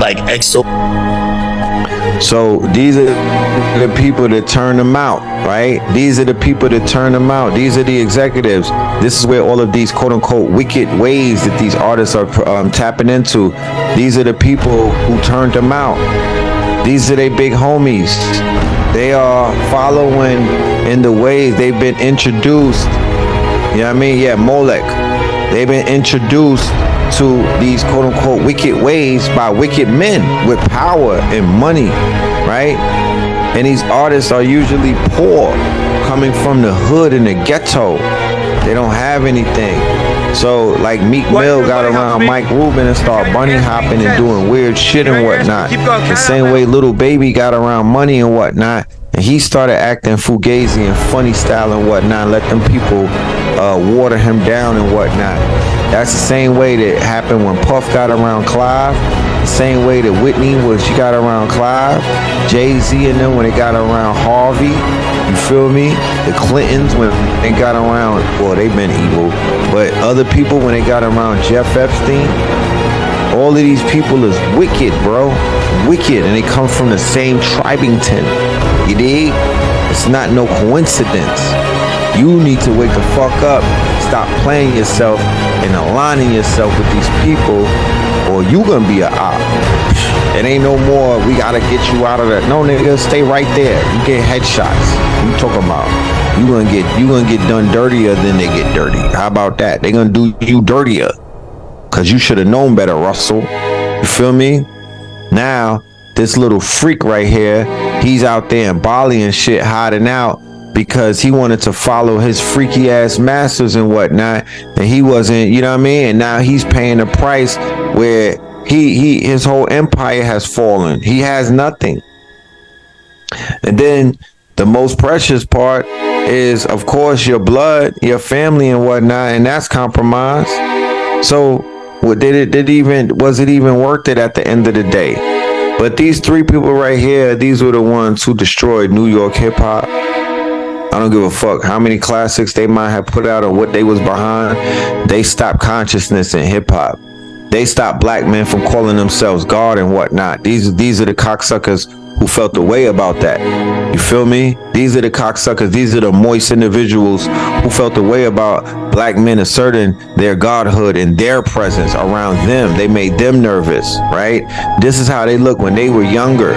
like EXO. So these are the people that turn them out, right? These are the people that turn them out. These are the executives. This is where all of these quote unquote wicked ways that these artists are tapping into. These are the people who turned them out. These are their big homies. They are following in the ways they've been introduced. You know what I mean? Yeah, Molech. They've been introduced to these quote unquote wicked ways by wicked men with power and money, right? And these artists are usually poor, coming from the hood and the ghetto. They don't have anything. So like Meek Mill got around Mike Rubin and started bunny hopping and doing weird shit and whatnot. The same way Little Baby got around money and whatnot, and he started acting fugazi and funny style and whatnot, let them people water him down and whatnot. That's the same way that happened when Puff got around Clive. The same way that Whitney she got around Clive. Jay-Z and them when they got around Harvey. You feel me? The Clintons when they got around, well, they've been evil, but other people when they got around Jeff Epstein. All of these people is wicked, bro. Wicked, and they come from the same Tribington. You dig? It's not no coincidence. You need to wake the fuck up, stop playing yourself and aligning yourself with these people, or you gonna be a op. It ain't no more, we gotta get you out of that. No, nigga, stay right there. You get headshots. You talking about you gonna get done dirtier than they get dirty. How about that? They gonna do you dirtier. Cause you should have known better, Russell. You feel me? Now, this little freak right here, he's out there in Bali and shit hiding out because he wanted to follow his freaky ass masters and whatnot, and he wasn't, you know what I mean? And now he's paying the price where his whole empire has fallen. He has nothing. And then the most precious part is, of course, your blood, your family and whatnot, and that's compromised. So was it even worth it at the end of the day? But these three people right here, these were the ones who destroyed New York hip hop. I don't give a fuck how many classics they might have put out or what they was behind. They stopped consciousness in hip hop. They stopped black men from calling themselves God and whatnot. These are the cocksuckers who felt the way about that. You feel me? These are the cocksuckers. These are the moist individuals who felt the way about black men asserting their godhood and their presence around them. They made them nervous, right? This is how they look when they were younger.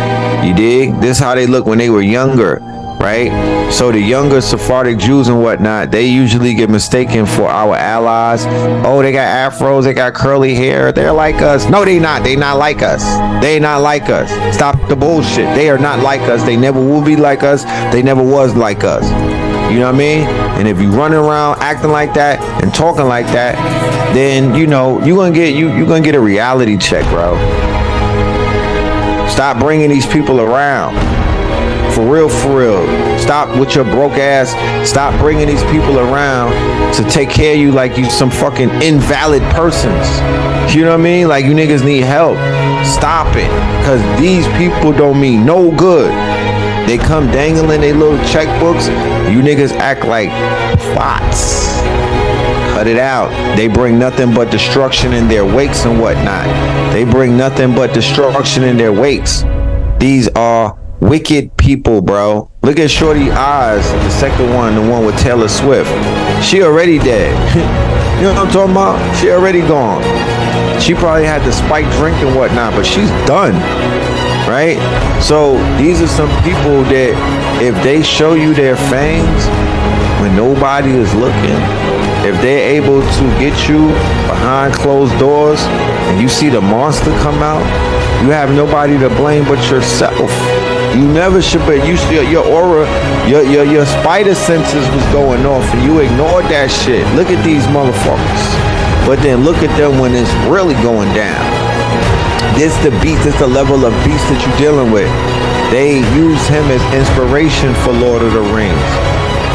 You dig? This is how they look when they were younger, right? So the younger Sephardic Jews and whatnot, they usually get mistaken for our allies. Oh, they got afros, they got curly hair, they're like us. No, they not. They not like us. They not like us. Stop the bullshit. They are not like us. They never will be like us. They never was like us. You know what I mean? And if you run around acting like that and talking like that, then you know you're gonna get a reality check, bro. Stop bringing these people around. For real, for real. Stop with your broke ass. Stop bringing these people around to take care of you like you some fucking invalid persons. You know what I mean? Like you niggas need help. Stop it. Because these people don't mean no good. They come dangling their little checkbooks. You niggas act like plots. Cut it out. They bring nothing but destruction in their wakes and whatnot. They bring nothing but destruction in their wakes. These are wicked people, bro. Look at Shorty Oz, the second one, the one with Taylor Swift. She already dead. You know what I'm talking about? She already gone. She probably had the spike drink and whatnot, but she's done. Right? So these are some people that if they show you their fangs when nobody is looking, if they're able to get you behind closed doors and you see the monster come out, you have nobody to blame but yourself. You never should, but your aura, your spider senses was going off and you ignored that shit. Look at these motherfuckers. But then look at them when it's really going down. This the beast, this the level of beast that you're dealing with. They use him as inspiration for Lord of the Rings.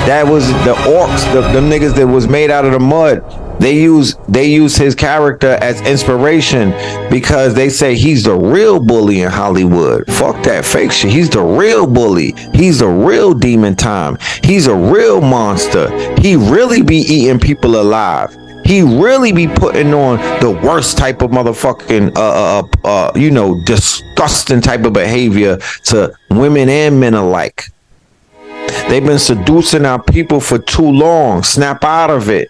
That was the orcs, them niggas that was made out of the mud. They use his character as inspiration because they say he's the real bully in Hollywood. Fuck that fake shit. He's the real bully. He's the real demon time. He's a real monster. He really be eating people alive. he really be putting on the worst type of motherfucking you know, disgusting type of behavior to women and men alike. They've been seducing our people for too long. Snap out of it.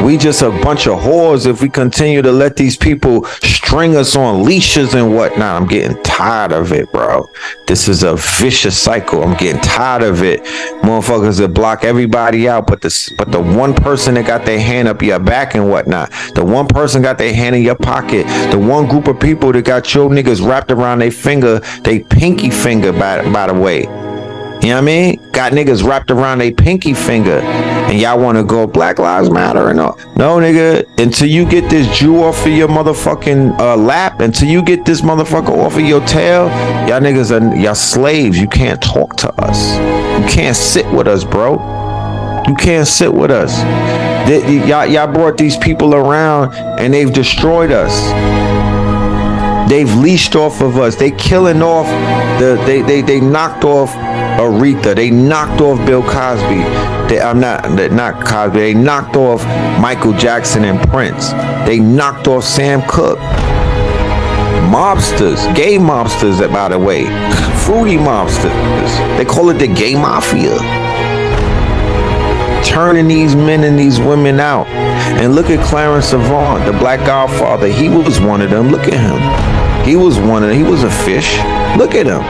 We just a bunch of whores if we continue to let these people string us on leashes and whatnot. I'm getting tired of it, bro. This is a vicious cycle. I'm getting tired of it. Motherfuckers that block everybody out, but the one person that got their hand up your back and whatnot, the one person got their hand in your pocket, the one group of people that got your niggas wrapped around their finger, they pinky finger, by the way. You know what I mean? Got niggas wrapped around their pinky finger, and y'all want to go Black Lives Matter and all. No, nigga. Until you get this Jew off of your motherfucking lap, until you get this motherfucker off of your tail, y'all niggas are y'all slaves. You can't talk to us. You can't sit with us, bro. You can't sit with us. Y'all brought these people around, and they've destroyed us. They've leashed off of us. They killing off they knocked off Aretha. They knocked off Bill Cosby. Not Cosby. They knocked off Michael Jackson and Prince. They knocked off Sam Cooke. Mobsters, gay mobsters, by the way. Fruity mobsters. They call it the gay mafia. Turning these men and these women out. And look at Clarence Avant, the Black Godfather. He was one of them. Look at him. He was one of them. He was a fish. Look at him.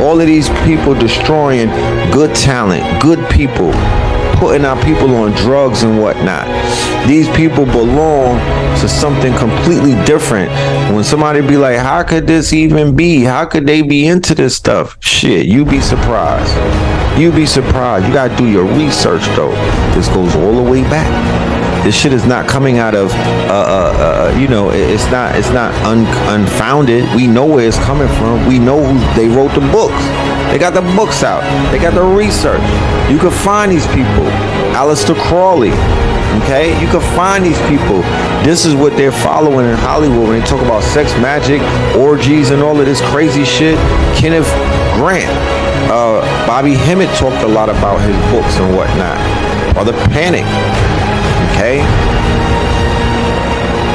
All of these people destroying good talent, good people, putting our people on drugs and whatnot. These people belong to something completely different. When somebody be like, how could this even be? How could they be into this stuff? Shit, you be surprised. You be surprised. You gotta do your research though. This goes all the way back. This shit is not coming out of, you know, it's not unfounded. We know where it's coming from. We know who they wrote the books. They got the books out. They got the research. You can find these people. Aleister Crowley. Okay, you can find these people. This is what they're following in Hollywood when they talk about sex, magic, orgies, and all of this crazy shit. Kenneth Grant, Bobby Hemmett talked a lot about his books and whatnot. Or the Panic. Okay,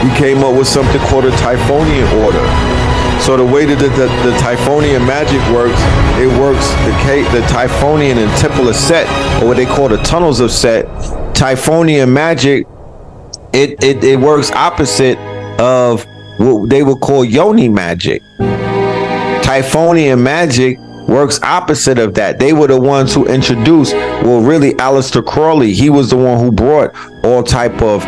he came up with something called a Typhonian order. So the way that the Typhonian magic works, it works the Typhonian and Temple of Set, or what they call the tunnels of Set. Typhonian magic, it works opposite of what they would call yoni magic. Typhonian magic works opposite of that. They were the ones who introduced, well, really, Aleister Crowley. He was the one who brought all type of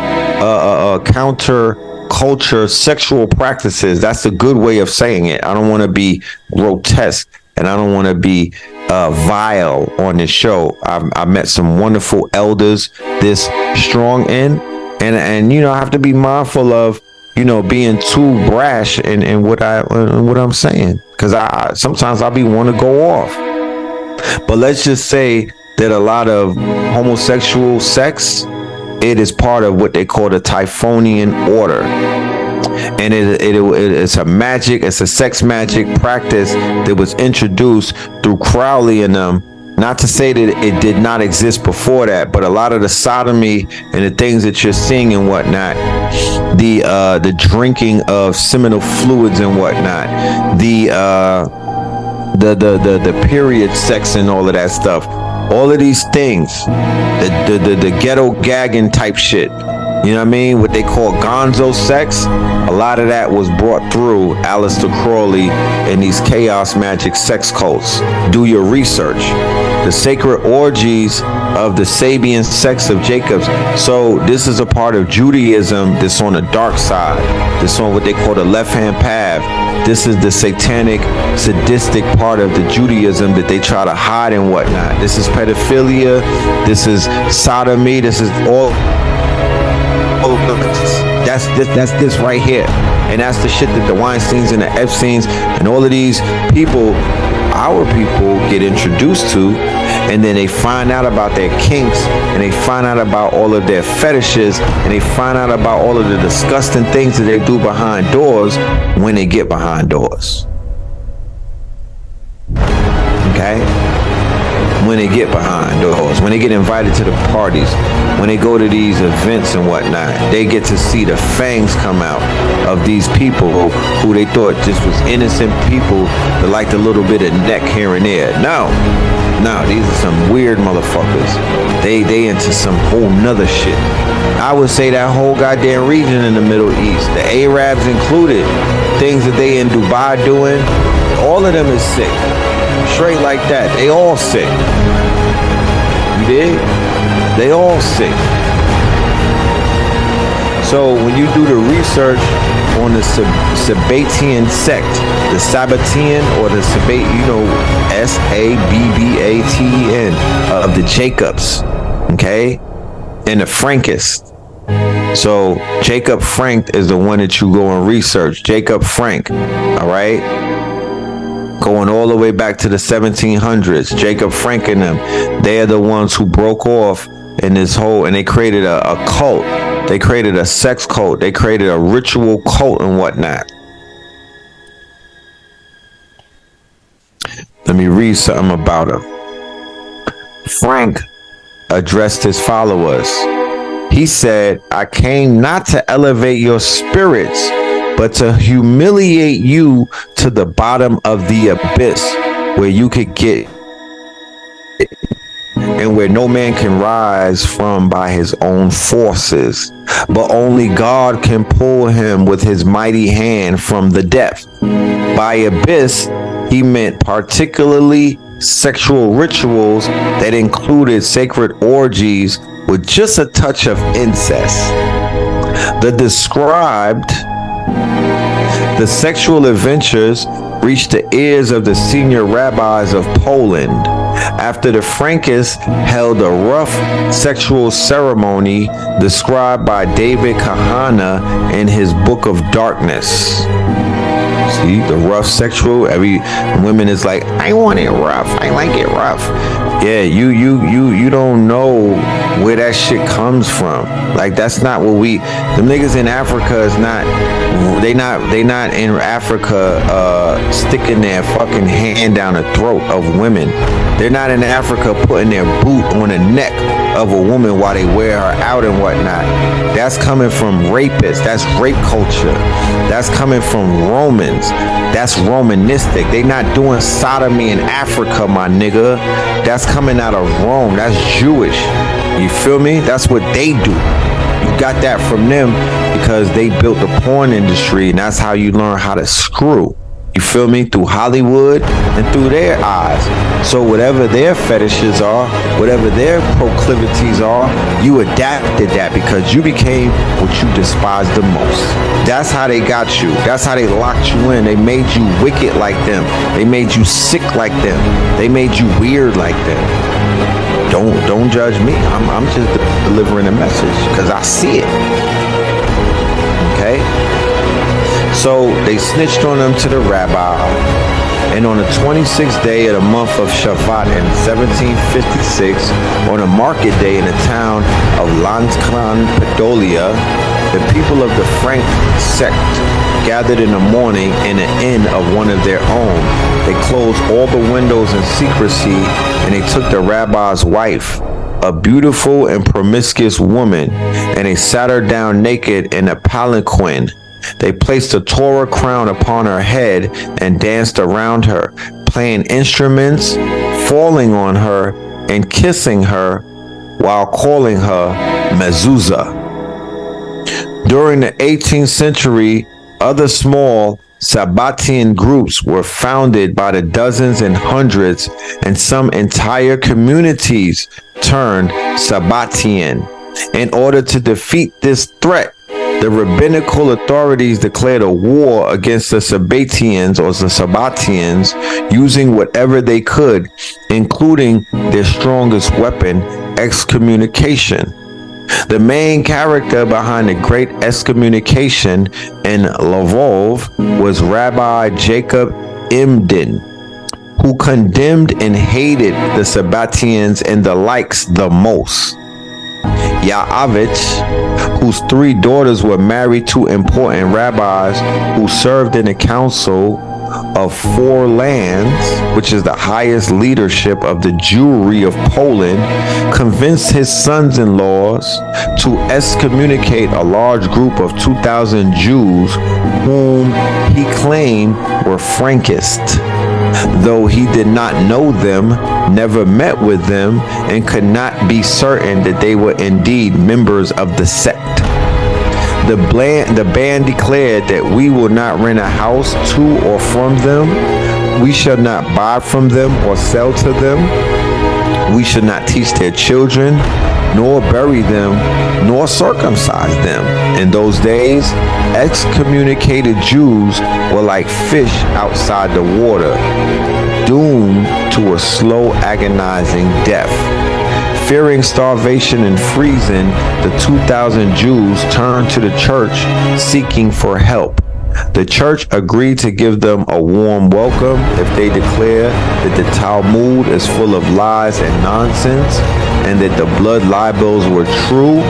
counter culture sexual practices. That's a good way of saying it. I don't want to be grotesque, and I don't want to be vile on this show. I met some wonderful elders this strong in, and you know, I have to be mindful of, you know, being too brash in what I'm saying, because I sometimes I'll be want to go off. But let's just say that a lot of homosexual sex, it is part of what they call the Typhonian order, and it's a magic, it's a sex magic practice that was introduced through Crowley and them. Not to say that it did not exist before that, but a lot of the sodomy and the things that you're seeing and whatnot, the drinking of seminal fluids and whatnot, the period sex and all of that stuff, all of these things, the ghetto gagging type shit, you know what I mean? What they call gonzo sex, a lot of that was brought through Aleister Crowley and these chaos magic sex cults. Do your research. The sacred orgies of the Sabian sex of Jacobs. So this is a part of Judaism that's on the dark side. This on what they call the left-hand path. This is the satanic, sadistic part of the Judaism that they try to hide and whatnot. This is pedophilia. This is sodomy. This is all. That's this right here, and that's the shit that the Weinsteins and the Epsteins and all of these people, our people, get introduced to, and then they find out about their kinks, and they find out about all of their fetishes, and they find out about all of the disgusting things that they do behind doors when they get behind doors. Okay? When they get behind doors, when they get invited to the parties, when they go to these events and whatnot, they get to see the fangs come out of these people who they thought just was innocent people that liked a little bit of neck here and there. No, these are some weird motherfuckers. They into some whole nother shit. I would say that whole goddamn region in the Middle East, the Arabs included, things that they in Dubai doing, all of them is sick. Straight like that. They all sick. You dig? They all sick. So when you do the research on the Sabbatian sect, the Sabbatian or the Sabbaten of the Jacobs, okay, and the Frankists. So Jacob Frank is the one that you go and research. Jacob Frank, all right, going all the way back to the 1700s. Jacob Frank and them, they are the ones who broke off in this whole, and they created a cult. They created a sex cult. They created a ritual cult and whatnot. Let me read something about him. Frank addressed his followers. He said, "I came not to elevate your spirits, but to humiliate you to the bottom of the abyss where you could get and where no man can rise from by his own forces, but only God can pull him with his mighty hand from the depth." By abyss, he meant particularly sexual rituals that included sacred orgies with just a touch of incest. The sexual adventures reached the ears of the senior rabbis of Poland after the Frankists held a rough sexual ceremony described by David Kahana in his Book of Darkness. See, the rough sexual, every women is like, I want it rough, I like it rough. Yeah, you don't know where that shit comes from. Like, that's not what them niggas in Africa is not, they not in Africa sticking their fucking hand down the throat of women. They're not in Africa putting their boot on the neck of a woman while they wear her out and whatnot. That's coming from rapists. That's rape culture. That's coming from Romans. That's Romanistic. They not doing sodomy in Africa, my nigga. That's coming out of Rome. That's Jewish. You feel me? That's what they do. You got that from them because they built the porn industry, and that's how you learn how to screw. You feel me? Through Hollywood and through their eyes. So whatever their fetishes are, whatever their proclivities are, you adapted that because you became what you despised the most. That's how they got you. That's how they locked you in. They made you wicked like them. They made you sick like them. They made you weird like them. Don't judge me. I'm just delivering a message because I see it. Okay? So they snitched on them to the rabbi, and on the 26th day of the month of Shavat in 1756, on a market day in the town of Lankran, Podolia, the people of the Frank sect gathered in the morning in an inn of one of their own. They closed all the windows in secrecy, and they took the rabbi's wife, a beautiful and promiscuous woman, and they sat her down naked in a palanquin. They placed a Torah crown upon her head and danced around her, playing instruments, falling on her, and kissing her while calling her mezuzah. During the 18th century, other small Sabbatian groups were founded by the dozens and hundreds, and some entire communities turned Sabbatian. In order to defeat this threat, the rabbinical authorities declared a war against the Sabbatians or the Sabbatians, using whatever they could, including their strongest weapon, excommunication. The main character behind the great excommunication in Lvov was Rabbi Jacob Emden, who condemned and hated the Sabbatians and the likes the most. Yaavich, whose 3 daughters were married to important rabbis who served in the council, of four lands, which is the highest leadership of the Jewry of Poland, convinced his sons-in-laws to excommunicate a large group of 2,000 Jews whom he claimed were Frankists, though he did not know them, never met with them, and could not be certain that they were indeed members of the sect. The band declared that we will not rent a house to or from them. We shall not buy from them or sell to them. We should not teach their children, nor bury them, nor circumcise them. In those days, excommunicated Jews were like fish outside the water, doomed to a slow, agonizing death. Fearing starvation and freezing, the 2,000 Jews turned to the church seeking for help. The church agreed to give them a warm welcome if they declare that the Talmud is full of lies and nonsense, and that the blood libels were true,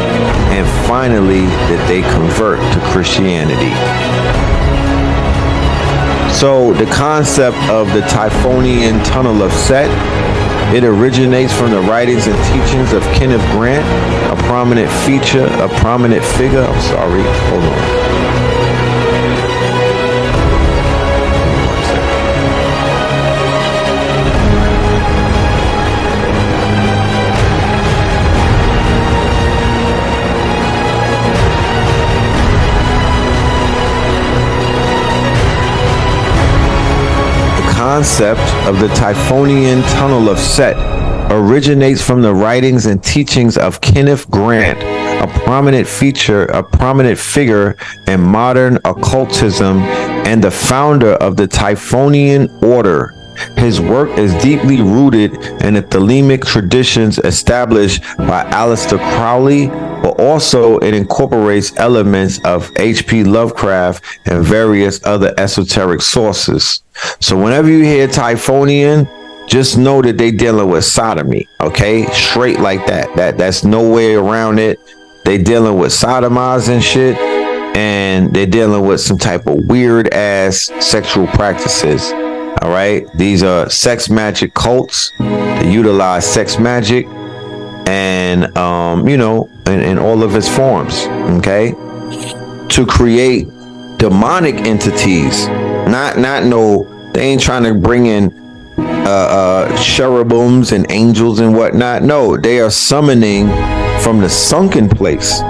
and finally that they convert to Christianity. So the concept of the Typhonian tunnel of Set, it originates from the writings and teachings of Kenneth Grant, a prominent figure, hold on. Concept of the Typhonian tunnel of Set originates from the writings and teachings of Kenneth Grant, a prominent figure in modern occultism and the founder of the Typhonian order. His work is deeply rooted in the Thelemic traditions established by Aleister Crowley, but also it incorporates elements of H.P. Lovecraft and various other esoteric sources. So whenever you hear Typhonian, just know that they dealing with sodomy, okay? Straight like that. That's no way around it. They dealing with sodomizing shit, and they're dealing with some type of weird ass sexual practices. All right, these are sex magic cults. They utilize sex magic, and in all of its forms, okay, to create demonic entities. They ain't trying to bring in cherubims and angels and whatnot. No, they are summoning from the sunken place.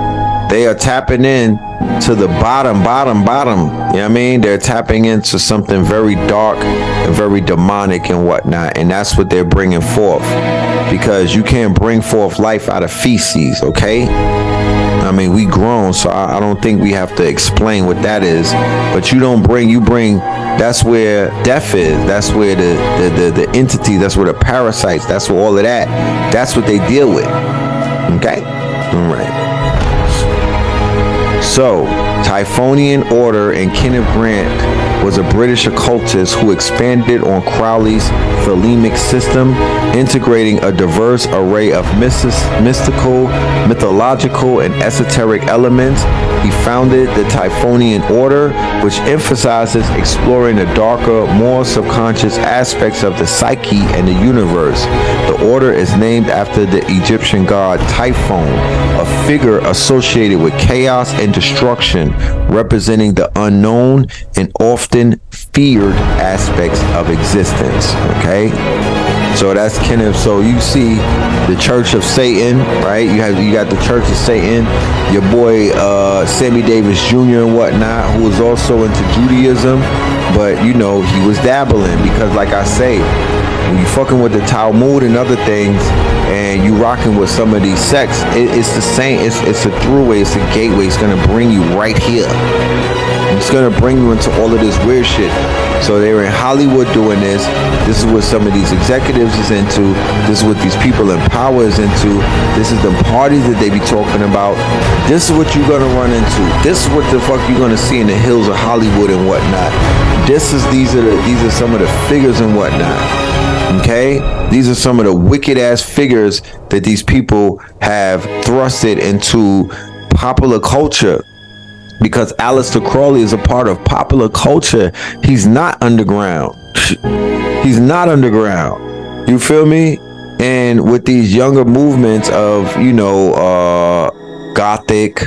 They are tapping in to the bottom. You know what I mean? They're tapping into something very dark and very demonic and whatnot. And that's what they're bringing forth. Because you can't bring forth life out of feces, okay? I mean, we grown, so I don't think we have to explain what that is. But you bring, that's where death is. That's where the entity, that's where the parasites, that's where all of that, that's what they deal with. Okay? All right. So, Typhonian Order and Kenneth Grant was a British occultist who expanded on Crowley's Thelemic system, integrating a diverse array of mystical, mythological, and esoteric elements. He founded the Typhonian Order, which emphasizes exploring the darker, more subconscious aspects of the psyche and the universe. The order is named after the Egyptian god Typhon, a figure associated with chaos and destruction, representing the unknown and often feared aspects of existence. Okay, so that's Kenneth. So you see the Church of Satan, right? You got the Church of Satan, your boy Sammy Davis Jr. and whatnot, who was also into Judaism, but he was dabbling, because like I say, when you fucking with the Talmud and other things, and you rocking with some of these sects, it's the same. It's a throughway. It's a gateway. It's gonna bring you right here. It's gonna bring you into all of this weird shit. So they were in Hollywood doing this. This is what some of these executives is into. This is what these people in power is into. This is the parties that they be talking about. This is what you're gonna run into. This is what the fuck you're gonna see in the hills of Hollywood and whatnot. These are some of the figures and whatnot. Okay, these are some of the wicked ass figures that these people have thrusted into popular culture. because Aleister Crowley is a part of popular culture. He's not underground. He's not underground. You feel me? And with these younger movements of, gothic,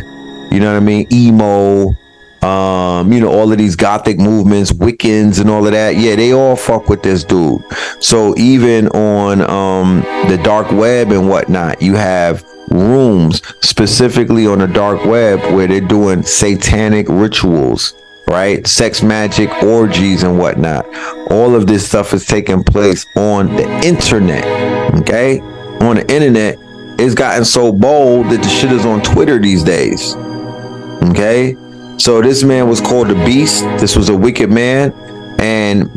you know what I mean, emo, all of these gothic movements, Wiccans and all of that, yeah, they all fuck with this dude. So even on the dark web and whatnot, you have rooms specifically on the dark web where they're doing satanic rituals, right? Sex magic, orgies and whatnot. All of this stuff is taking place on the internet, okay? On the internet, it's gotten so bold that the shit is on Twitter these days, okay? So this man was called the Beast. This was a wicked man. And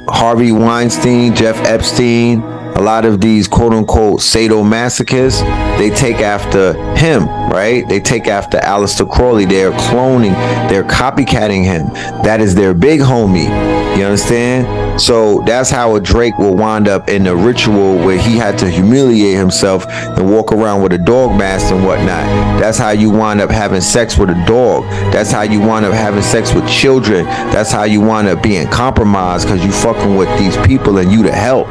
Harvey Weinstein, Jeff Epstein, a lot of these quote-unquote sadomasochists, they take after him, right? They take after Aleister Crowley. They're cloning, they're copycatting him. That is their big homie. You understand? So that's how a Drake will wind up in a ritual where he had to humiliate himself and walk around with a dog mask and whatnot. That's how you wind up having sex with a dog. That's how you wind up having sex with children. That's how you wind up being compromised because you fucking with these people and you to help.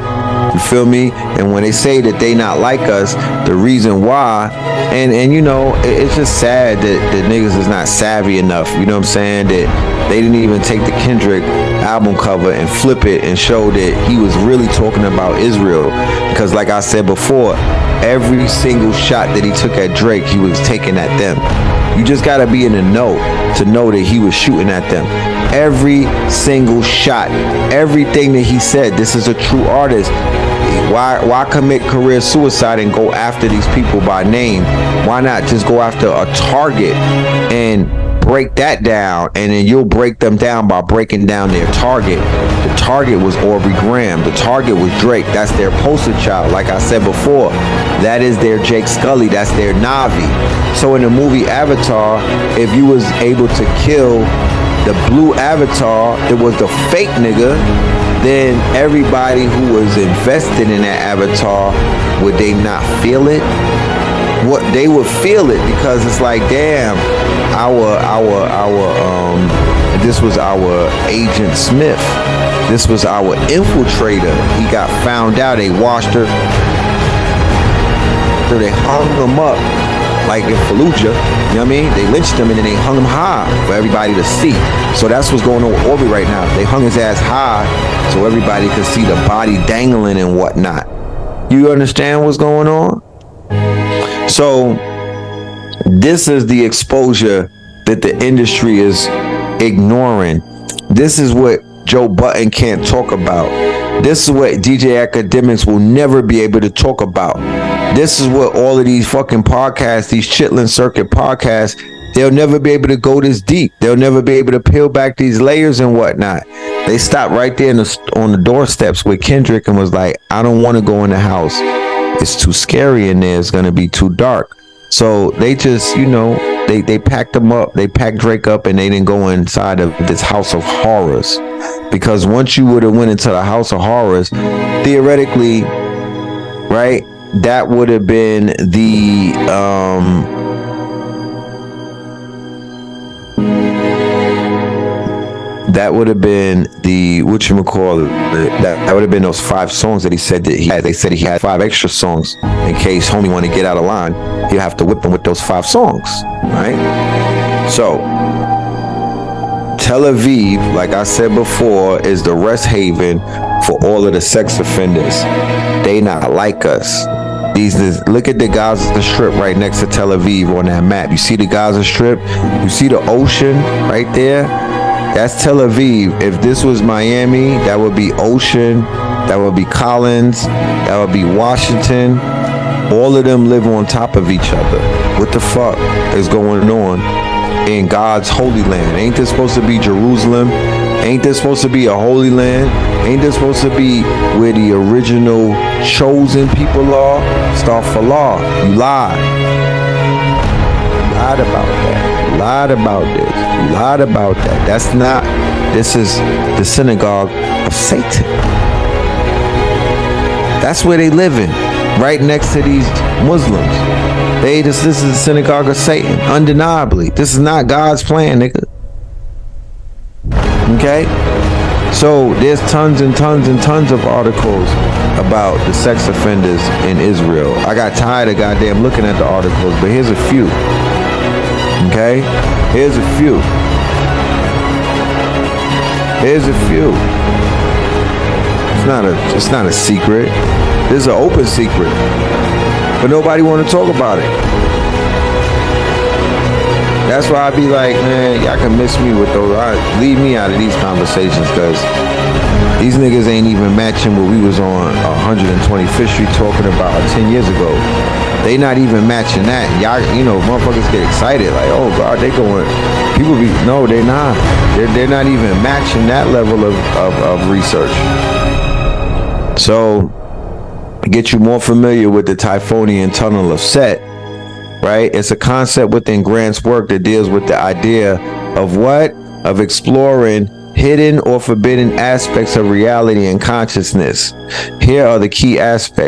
You feel me? And when they say that they not like us, the reason why, and it's just sad that niggas is not savvy enough. You know what I'm saying? That they didn't even take the Kendrick album cover and flip it and show that he was really talking about Israel. Because like I said before, every single shot that he took at Drake, he was taking at them. You just gotta be in the know to know that he was shooting at them. Every single shot, everything that he said, this is a true artist. Why commit career suicide and go after these people by name? Why not just go after a target and break that down, and then you'll break them down by breaking down their target. The target was Aubrey Graham. The target was Drake. That's their poster child. Like I said before, that is their Jake Scully. That's their Navi. So in the movie Avatar, if you was able to kill the blue avatar, it was the fake nigga, then everybody who was invested in that avatar, would they not feel it? What they would feel it, because it's like, damn, this was our Agent Smith. This was our infiltrator. He got found out. They washed her. They hung him up like in Fallujah. You know what I mean? They lynched him and then they hung him high for everybody to see. So that's what's going on with Aubrey right now. They hung his ass high so everybody could see the body dangling and whatnot. You understand what's going on? So this is the exposure that the industry is ignoring. This is what Joe Budden can't talk about. This is what DJ Academics will never be able to talk about. This is what all of these fucking podcasts, these Chitlin Circuit podcasts, they'll never be able to go this deep. They'll never be able to peel back these layers and whatnot. They stopped right there on the doorsteps with Kendrick and was like, I don't want to go in the house. It's too scary in there. It's going to be too dark. So they just, they packed them up. They packed Drake up and they didn't go inside of this house of horrors. Because once you would have went into the house of horrors, theoretically, right, that would have been the whatchamacallit, that would have been those 5 songs that he said that he had. They said he had 5 extra songs in case homie want to get out of line. He'll have to whip him with those 5 songs, right? So Tel Aviv, like I said before, is the rest haven for all of the sex offenders. They not like us. Look at the Gaza Strip right next to Tel Aviv on that map. You see the Gaza Strip? You see the ocean right there? That's Tel Aviv. If this was Miami, that would be Ocean. That would be Collins. That would be Washington. All of them live on top of each other. What the fuck is going on in God's holy land? Ain't this supposed to be Jerusalem? Ain't this supposed to be a holy land? Ain't this supposed to be where the original chosen people are? Astaghfirullah. You lied. You lied about that. You lied about this. You lied about that. That's not. This is the synagogue of Satan. That's where they live in. right next to these Muslims. This is the synagogue of Satan, undeniably. This is not God's plan, nigga. Okay? So there's tons and tons and tons of articles about the sex offenders in Israel. I got tired of goddamn looking at the articles, but here's a few. Okay? Here's a few. Here's a few. It's not a secret. This is an open secret. But nobody want to talk about it. That's why I be like, man, y'all can miss me with those. Leave me out of these conversations, because these niggas ain't even matching what we was on 125th Street talking about 10 years ago. They not even matching that. Y'all, you know, motherfuckers get excited like, oh God, they going. People be, no, they're not. They're not even matching that level of research. So, get you more familiar with the Typhonian tunnel of Set, right? It's a concept within Grant's work that deals with the idea of what? Of exploring hidden or forbidden aspects of reality and consciousness. Here are the key aspects.